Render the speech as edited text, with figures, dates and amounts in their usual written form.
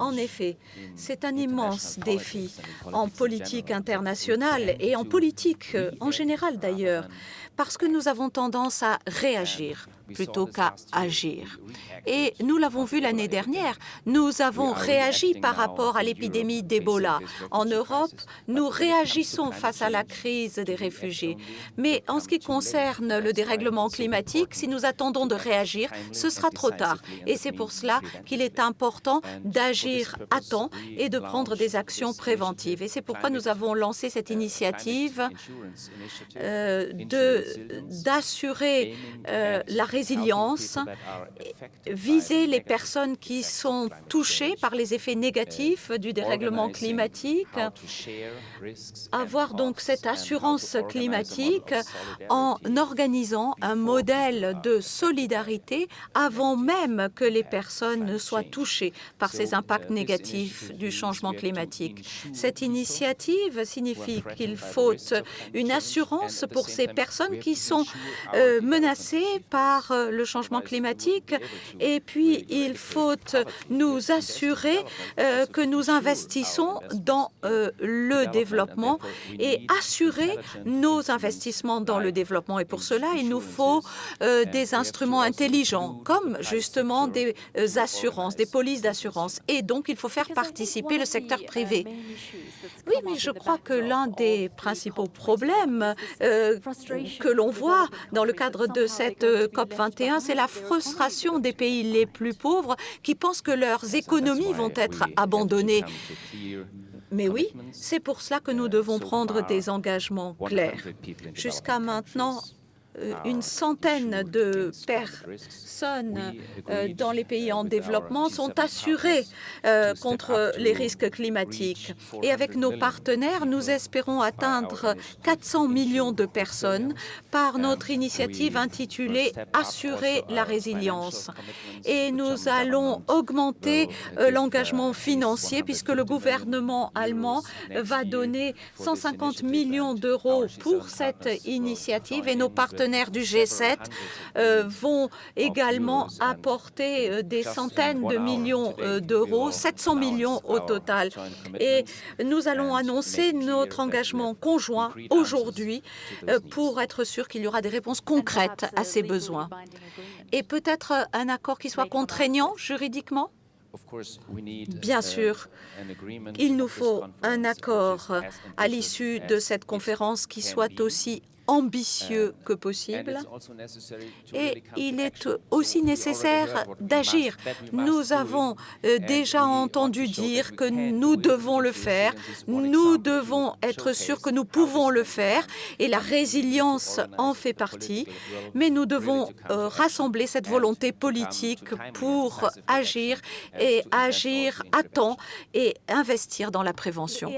En effet, c'est un immense défi en politique internationale et en politique en général d'ailleurs, parce que nous avons tendance à réagir plutôt qu'à agir. Et nous l'avons vu l'année dernière, nous avons réagi par rapport à l'épidémie d'Ebola. En Europe, nous réagissons face à la crise des réfugiés. Mais en ce qui concerne le dérèglement climatique, si nous attendons de réagir, ce sera trop tard. Et c'est pour cela qu'il est important d'agir à temps et de prendre des actions préventives. Et c'est pourquoi nous avons lancé cette initiative d'assurer la résilience, viser les personnes qui sont touchées par les effets négatifs du dérèglement climatique, avoir donc cette assurance climatique en organisant un modèle de solidarité avant même que les personnes ne soient touchées par ces impacts négatifs du changement climatique. Cette initiative signifie qu'il faut une assurance pour ces personnes qui sont menacées par le changement climatique et puis il faut nous assurer que nous investissons dans le développement et assurer nos investissements dans le développement. Et pour cela, il nous faut des instruments intelligents, comme justement des assurances, des polices d'assurance. Et donc, il faut faire participer le secteur privé. Oui, mais je crois que l'un des principaux problèmes que l'on voit dans le cadre de cette COP21, c'est la frustration des pays les plus pauvres qui pensent que leurs économies vont être abandonnées. Mais oui, c'est pour cela que nous devons prendre des engagements clairs. Jusqu'à maintenant, une centaine de personnes dans les pays en développement sont assurées contre les risques climatiques. Et avec nos partenaires, nous espérons atteindre 400 millions de personnes par notre initiative intitulée « Assurer la résilience ». Et nous allons augmenter l'engagement financier puisque le gouvernement allemand va donner 150 millions d'euros pour cette initiative et nos partenaires du G7 vont également apporter des centaines de millions d'euros, 700 millions au total. Et nous allons annoncer notre engagement conjoint aujourd'hui pour être sûr qu'il y aura des réponses concrètes à ces besoins. Et peut-être un accord qui soit contraignant juridiquement? Bien sûr, il nous faut un accord à l'issue de cette conférence qui soit aussi ambitieux que possible et il est aussi nécessaire d'agir. Nous avons déjà entendu dire que nous devons le faire, nous devons être sûrs que nous pouvons le faire et la résilience en fait partie, mais nous devons rassembler cette volonté politique pour agir et agir à temps et investir dans la prévention.